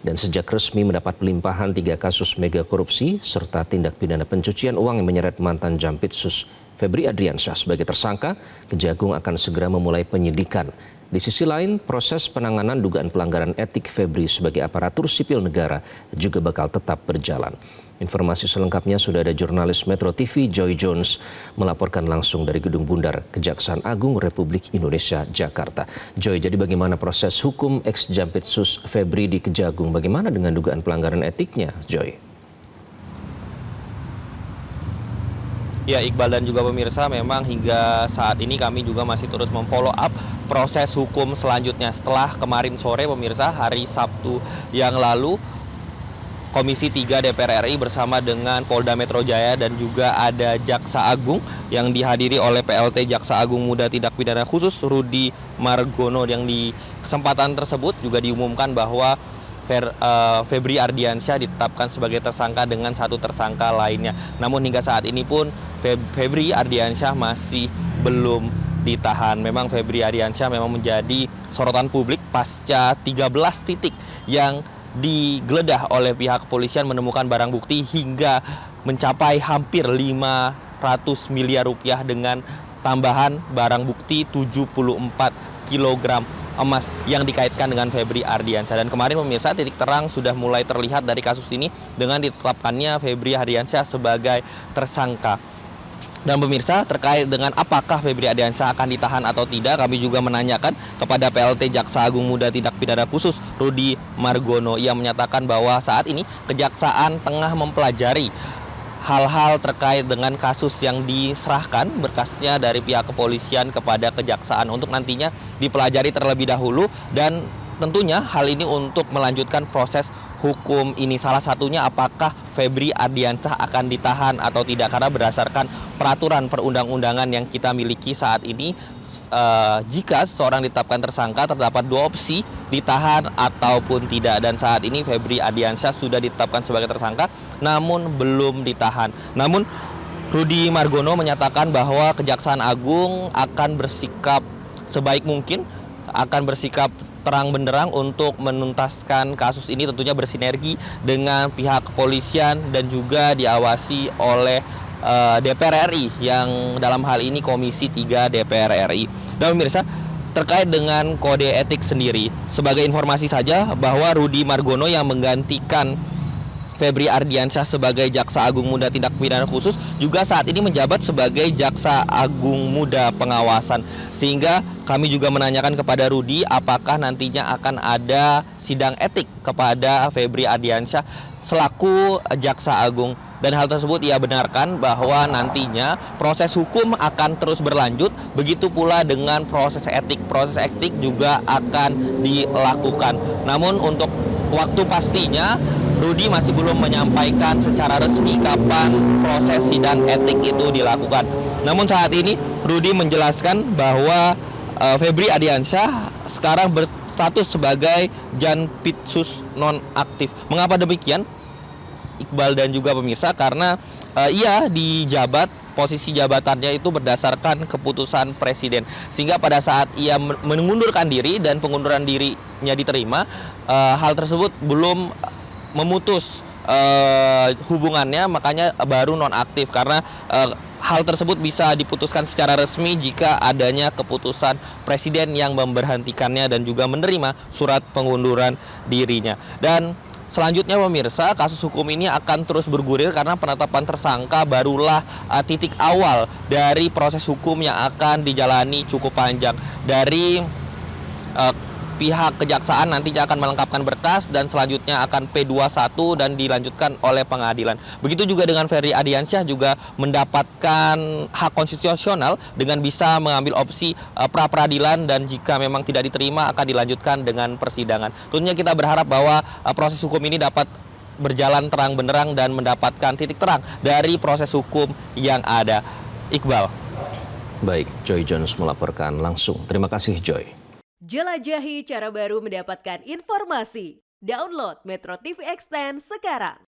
Dan sejak resmi mendapat pelimpahan 3 kasus mega korupsi serta tindak pidana pencucian uang yang menyeret mantan Jampitsus Febri Adriansyah sebagai tersangka, Kejagung akan segera memulai penyidikan. Di sisi lain, proses penanganan dugaan pelanggaran etik Febri sebagai aparatur sipil negara juga bakal tetap berjalan. Informasi selengkapnya sudah ada jurnalis Metro TV Joy Jones melaporkan langsung dari Gedung Bundar Kejaksaan Agung Republik Indonesia, Jakarta. Joy, jadi bagaimana proses hukum ex-Jampitsus Febri di Kejagung? Bagaimana dengan dugaan pelanggaran etiknya, Joy? Ya, Iqbal dan juga pemirsa, memang hingga saat ini kami juga masih terus memfollow up proses hukum selanjutnya. Setelah kemarin sore, pemirsa, hari Sabtu yang lalu, Komisi 3 DPR RI bersama dengan Polda Metro Jaya dan juga ada Jaksa Agung yang dihadiri oleh PLT Jaksa Agung Muda Tindak Pidana Khusus Rudy Margono, yang di kesempatan tersebut juga diumumkan bahwa Febri Ardiansyah ditetapkan sebagai tersangka dengan 1 tersangka lainnya. Namun hingga saat ini pun Febri Ardiansyah masih belum ditahan. Memang Febri Ardiansyah memang menjadi sorotan publik pasca 13 titik yang digeledah oleh pihak kepolisian menemukan barang bukti hingga mencapai hampir 500 miliar rupiah dengan tambahan barang bukti 74 kg emas yang dikaitkan dengan Febri Ardiansyah. Dan kemarin pemirsa, titik terang sudah mulai terlihat dari kasus ini dengan ditetapkannya Febri Ardiansyah sebagai tersangka. Dan pemirsa, terkait dengan apakah Febri Ardiansyah akan ditahan atau tidak, kami juga menanyakan kepada PLT Jaksa Agung Muda Tindak Pidana Khusus Rudy Margono. Ia menyatakan bahwa saat ini Kejaksaan tengah mempelajari hal-hal terkait dengan kasus yang diserahkan berkasnya dari pihak kepolisian kepada Kejaksaan untuk nantinya dipelajari terlebih dahulu, dan tentunya hal ini untuk melanjutkan proses hukum ini. Salah satunya apakah Febri Ardiansyah akan ditahan atau tidak, karena berdasarkan peraturan perundang-undangan yang kita miliki saat ini, jika seseorang ditetapkan tersangka terdapat 2 opsi, ditahan ataupun tidak. Dan saat ini Febri Ardiansyah sudah ditetapkan sebagai tersangka namun belum ditahan. Namun Rudy Margono menyatakan bahwa Kejaksaan Agung akan bersikap sebaik mungkin, akan bersikap terang benderang untuk menuntaskan kasus ini, tentunya bersinergi dengan pihak kepolisian dan juga diawasi oleh DPR RI, yang dalam hal ini Komisi 3 DPR RI. Dan pemirsa, terkait dengan kode etik sendiri, sebagai informasi saja bahwa Rudy Margono yang menggantikan Febri Ardiansyah sebagai Jaksa Agung Muda Tindak Pidana Khusus juga saat ini menjabat sebagai Jaksa Agung Muda Pengawasan. Sehingga kami juga menanyakan kepada Rudy apakah nantinya akan ada sidang etik kepada Febri Ardiansyah selaku Jaksa Agung. Dan hal tersebut ia benarkan bahwa nantinya proses hukum akan terus berlanjut, begitu pula dengan proses etik. Proses etik juga akan dilakukan. Namun untuk waktu pastinya Rudy masih belum menyampaikan secara resmi kapan proses sidang etik itu dilakukan. Namun saat ini Rudy menjelaskan bahwa Febri Ardiansyah sekarang berstatus sebagai Jampitsus nonaktif. Mengapa demikian, Iqbal dan juga pemirsa? Karena ia dijabat, posisi jabatannya itu berdasarkan keputusan presiden, sehingga pada saat ia mengundurkan diri dan pengunduran dirinya diterima, hal tersebut belum memutus hubungannya, makanya baru nonaktif. Karena hal tersebut bisa diputuskan secara resmi jika adanya keputusan presiden yang memberhentikannya dan juga menerima surat pengunduran dirinya. Dan selanjutnya pemirsa, kasus hukum ini akan terus bergulir karena penetapan tersangka barulah titik awal dari proses hukum yang akan dijalani cukup panjang. Dari pihak kejaksaan nantinya akan melengkapkan berkas dan selanjutnya akan P21 dan dilanjutkan oleh pengadilan. Begitu juga dengan Febri Ardiansyah, juga mendapatkan hak konstitusional dengan bisa mengambil opsi pra-peradilan, dan jika memang tidak diterima akan dilanjutkan dengan persidangan. Tentunya kita berharap bahwa proses hukum ini dapat berjalan terang benderang dan mendapatkan titik terang dari proses hukum yang ada. Iqbal. Baik, Joy Jones melaporkan langsung. Terima kasih, Joy. Jelajahi cara baru mendapatkan informasi. Download Metro TV Extend sekarang.